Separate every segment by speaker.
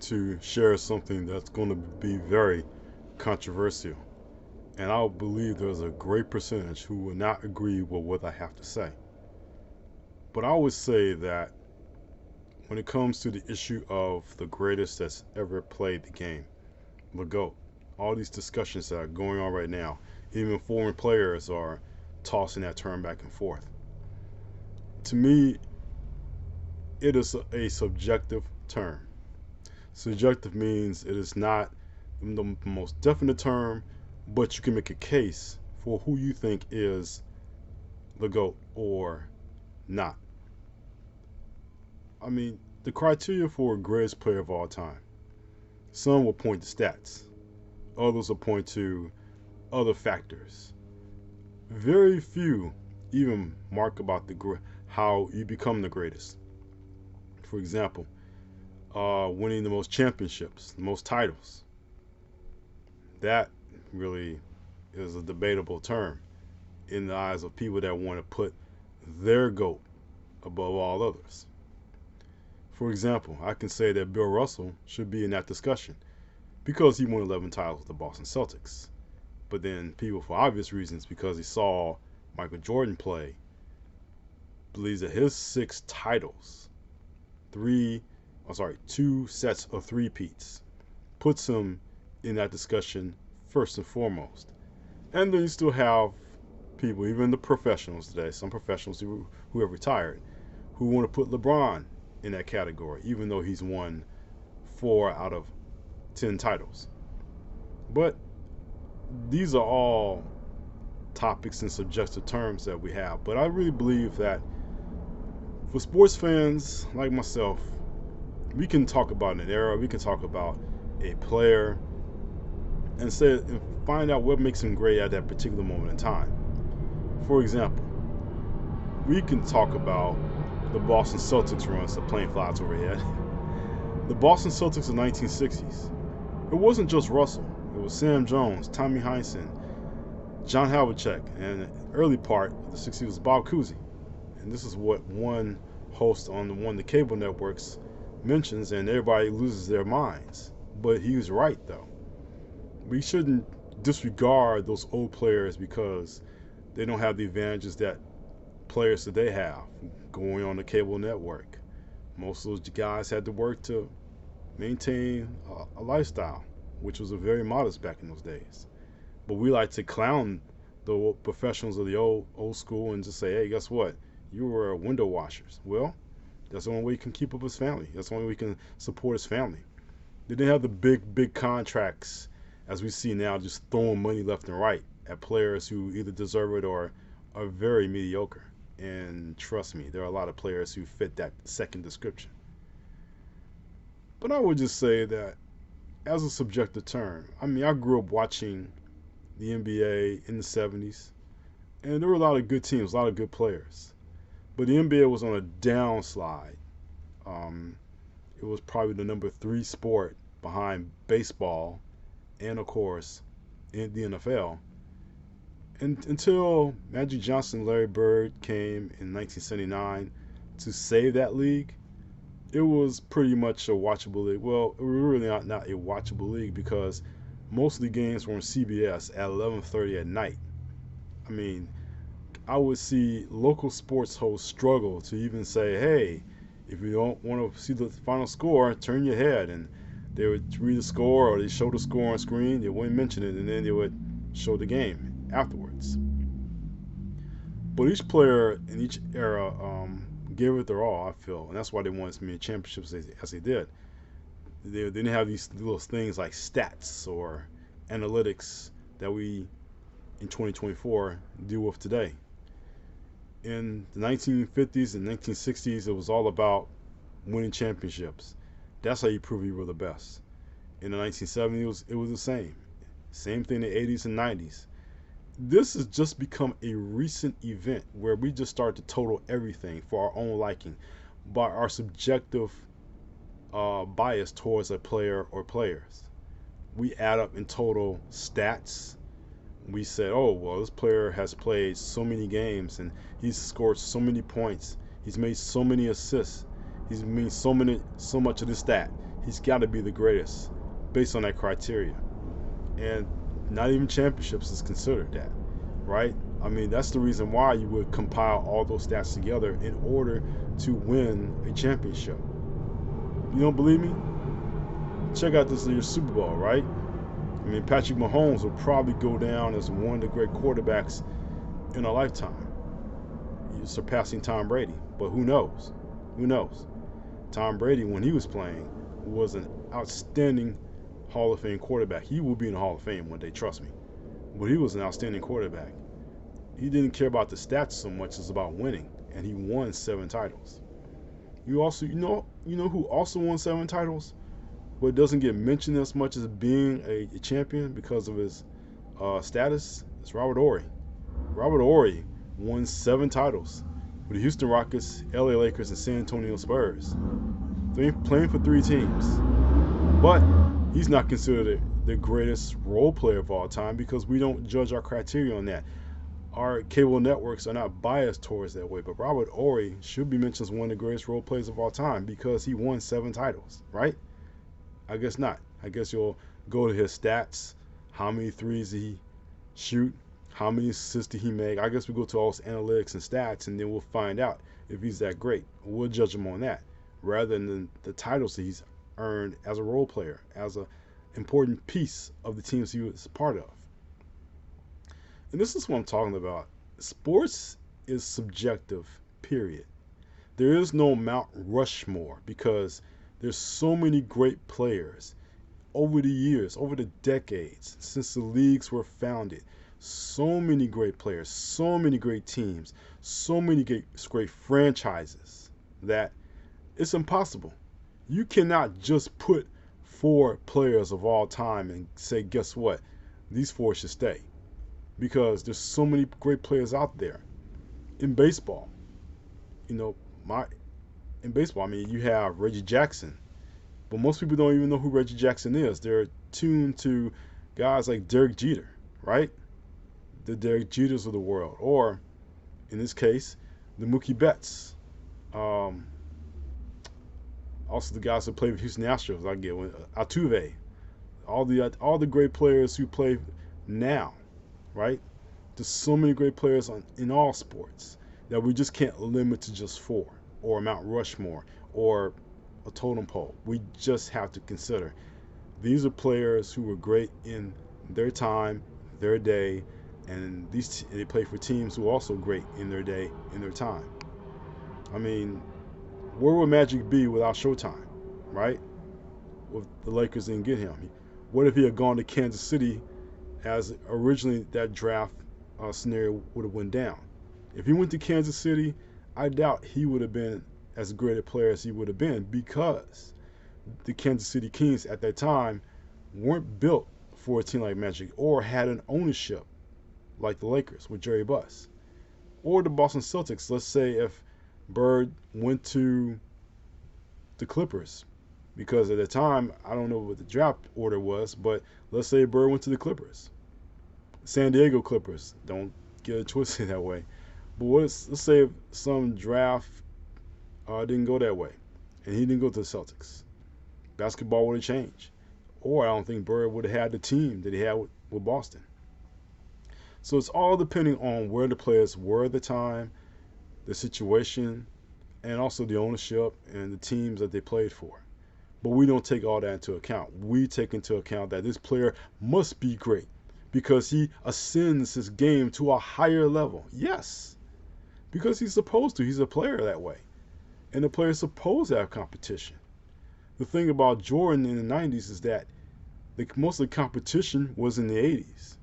Speaker 1: to share something that's going to be very controversial. And I believe there's a great percentage who will not agree with what I have to say. But I would say that when it comes to the issue of the greatest that's ever played the game, the GOAT, all these discussions that are going on right now, even foreign players are tossing that term back and forth. To me, it is a subjective term. Subjective means it is not the most definite term, but you can make a case for who you think is the GOAT or not. I mean, the criteria for greatest player of all time. Some will point to stats. Others will point to other factors. Very few even mark about how you become the greatest. For example, winning the most championships, the most titles. That really is a debatable term in the eyes of people that want to put their GOAT above all others. For example, I can say that Bill Russell should be in that discussion because he won 11 titles with the Boston Celtics. But then people, for obvious reasons, because he saw Michael Jordan play, believes that his 6 titles, 2 sets of three-peats, puts him in that discussion first and foremost. And then you still have people, even the professionals today, some professionals who have retired, who want to put LeBron in that category, even though he's won 4 out of 10 titles. But these are all topics and subjective terms that we have. But I really believe that for sports fans like myself, we can talk about an era, we can talk about a player, and find out what makes him great at that particular moment in time. For example, we can talk about the Boston Celtics runs, the plane flies overhead. The Boston Celtics of the 1960s. It wasn't just Russell. It was Sam Jones, Tommy Heinsohn, John Havlicek, and the early part of the 60s was Bob Cousy. And this is what one host on one of the cable networks mentions, and everybody loses their minds. But he was right, though. We shouldn't disregard those old players because they don't have the advantages that players that they have going on the cable network. Most of those guys had to work to maintain a lifestyle, which was very modest back in those days. But we like to clown the professionals of the old school and just say, hey, guess what? You were window washers. Well, that's the only way he can keep up his family. That's the only way he can support his family. They didn't have the big contracts as we see now, just throwing money left and right at players who either deserve it or are very mediocre. And trust me, there are a lot of players who fit that second description. But I would just say that as a subjective term, I mean, I grew up watching the NBA in the 70s, and there were a lot of good teams, a lot of good players. But the NBA was on a downslide. It was probably the number 3 sport behind baseball and, of course, in the NFL. And until Magic Johnson and Larry Bird came in 1979 to save that league, it was pretty much a watchable league. Well, it was really not a watchable league because most of the games were on CBS at 11:30 at night. I mean, I would see local sports hosts struggle to even say, hey, if you don't want to see the final score, turn your head. And they would read the score or they show the score on screen. They wouldn't mention it, and then they would show the game afterwards. But each player in each era gave it their all, I feel. And that's why they won as many championships as they did. They didn't have these little things like stats or analytics that we in 2024 deal with today. In the 1950s and 1960s, it was all about winning championships. That's how you prove you were the best. In the 1970s, it was the same. Same thing in the 80s and 90s. This has just become a recent event where we just start to total everything for our own liking by our subjective bias towards a player or players. We add up in total stats. We said, oh, well, this player has played so many games and he's scored so many points. He's made so many assists. He's made so much of this stat. he's got to be the greatest based on that criteria. And not even championships is considered that, right? I mean, that's the reason why you would compile all those stats together in order to win a championship. You don't believe me? Check out this year's Super Bowl, right? I mean, Patrick Mahomes will probably go down as one of the great quarterbacks in a lifetime, surpassing Tom Brady. But who knows? Who knows? Tom Brady, when he was playing, was an outstanding Hall of Fame quarterback. He will be in the Hall of Fame one day, trust me. But he was an outstanding quarterback. He didn't care about the stats so much as about winning, and he won 7 titles. You know who also won 7 titles, but doesn't get mentioned as much as being a champion because of his status? It's Robert Horry. Robert Horry won 7 titles with the Houston Rockets, LA Lakers, and San Antonio Spurs. Playing for 3 teams. But he's not considered the greatest role player of all time because we don't judge our criteria on that. Our cable networks are not biased towards that way, but Robert Horry should be mentioned as one of the greatest role players of all time because he won 7 titles, right? I guess not. I guess you'll go to his stats, how many threes did he shoot, how many assists did he make. I guess we go to all his analytics and stats, and then we'll find out if he's that great. We'll judge him on that rather than the titles that he's earned as a role player, as an important piece of the teams he was part of. And this is what I'm talking about. Sports is subjective, period. There is no Mount Rushmore because there's so many great players over the years, over the decades, since the leagues were founded. So many great players, so many great teams, so many great franchises that it's impossible. You cannot just put 4 players of all time and say, guess what? These 4 should stay. Because there's so many great players out there. In baseball, in baseball, I mean, you have Reggie Jackson, but most people don't even know who Reggie Jackson is. They're tuned to guys like Derek Jeter, right? The Derek Jeters of the world, or in this case, the Mookie Betts. Also, the guys who play for Houston Astros, I get Altuve, all the great players who play now. Right? There's so many great players in all sports that we just can't limit to just 4 or a Mount Rushmore or a totem pole. We just have to consider these are players who were great in their time, their day, and they play for teams who are also great in their day, in their time. I mean, where would Magic be without Showtime, right? If the Lakers didn't get him. What if he had gone to Kansas City as originally that draft scenario would have went down? If he went to Kansas City, I doubt he would have been as great a player as he would have been because the Kansas City Kings at that time weren't built for a team like Magic or had an ownership like the Lakers with Jerry Buss. Or the Boston Celtics. Let's say if Bird went to the Clippers, because at the time, I don't know what the draft order was, but let's say Bird went to the Clippers. San Diego Clippers. Don't get it twisted that way. But let's say some draft didn't go that way, and he didn't go to the Celtics. Basketball would have changed. Or I don't think Bird would have had the team that he had with Boston. So it's all depending on where the players were at the time, the situation, and also the ownership and the teams that they played for. But we don't take all that into account. We take into account that this player must be great because he ascends his game to a higher level. Yes, because he's supposed to. He's a player that way. And the player's supposed to have competition. The thing about Jordan in the 90s is that most of the competition was in the 80s.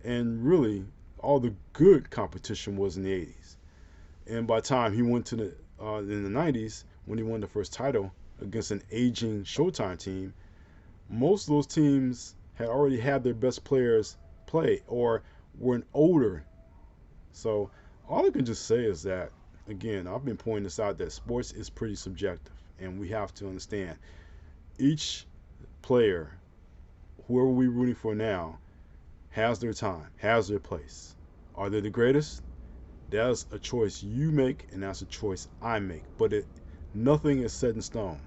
Speaker 1: And really, all the good competition was in the 80s. And by the time he went to in the 90s, when he won the first title against an aging Showtime team, most of those teams had already had their best players play or were older. So all I can just say is that, again, I've been pointing this out, that sports is pretty subjective. And we have to understand each player, whoever we're rooting for now, has their time, has their place. Are they the greatest? That's a choice you make, and that's a choice I make. But nothing is set in stone.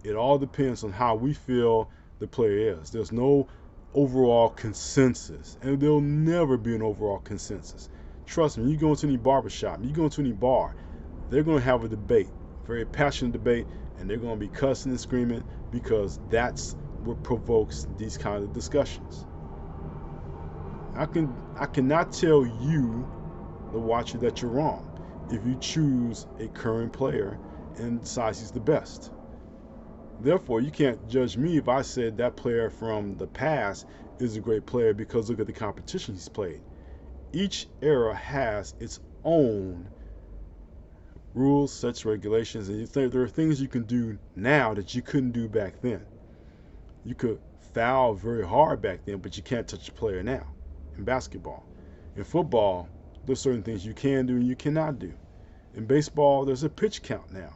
Speaker 1: It all depends on how we feel the player is. There's no overall consensus, and there'll never be an overall consensus. Trust me, you go into any barbershop, you go into any bar, they're going to have a debate, very passionate debate, and they're going to be cussing and screaming because that's what provokes these kind of discussions. I cannot tell you, the watcher, that you're wrong if you choose a current player and decide he's the best. Therefore, you can't judge me if I said that player from the past is a great player because look at the competition he's played. Each era has its own rules, sets, regulations, and there are things you can do now that you couldn't do back then. You could foul very hard back then, but you can't touch a player now. In basketball, in football, there's certain things you can do and you cannot do. In baseball, there's a pitch count now.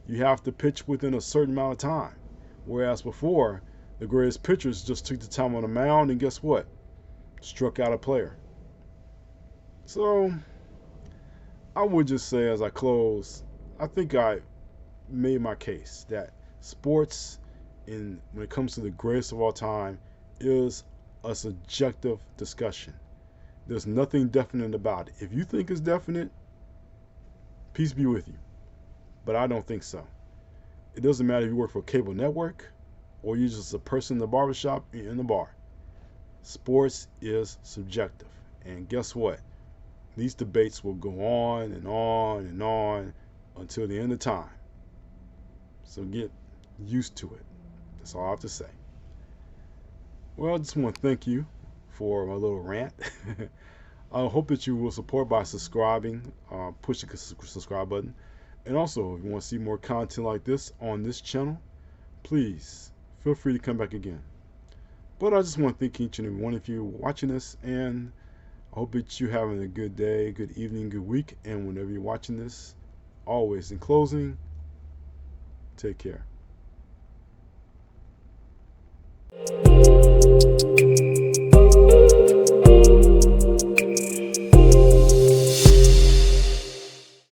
Speaker 1: You have to pitch within a certain amount of time. Whereas before, the greatest pitchers just took the time on the mound and guess what? Struck out a player. So, I would just say as I close, I think I made my case that sports, when it comes to the greatest of all time, is a subjective discussion. There's nothing definite about it. If you think it's definite, peace be with you. But I don't think so. It doesn't matter if you work for a cable network or you're just a person in the barbershop or in the bar. Sports is subjective. And guess what? These debates will go on and on and on until the end of time. So get used to it. That's all I have to say. Well, I just want to thank you for my little rant. I hope that you will support by subscribing, push the subscribe button. And also, if you want to see more content like this on this channel, please feel free to come back again. But I just want to thank each and every one of you watching this, and I hope that you're having a good day, good evening, good week, and whenever you're watching this, always in closing, take care.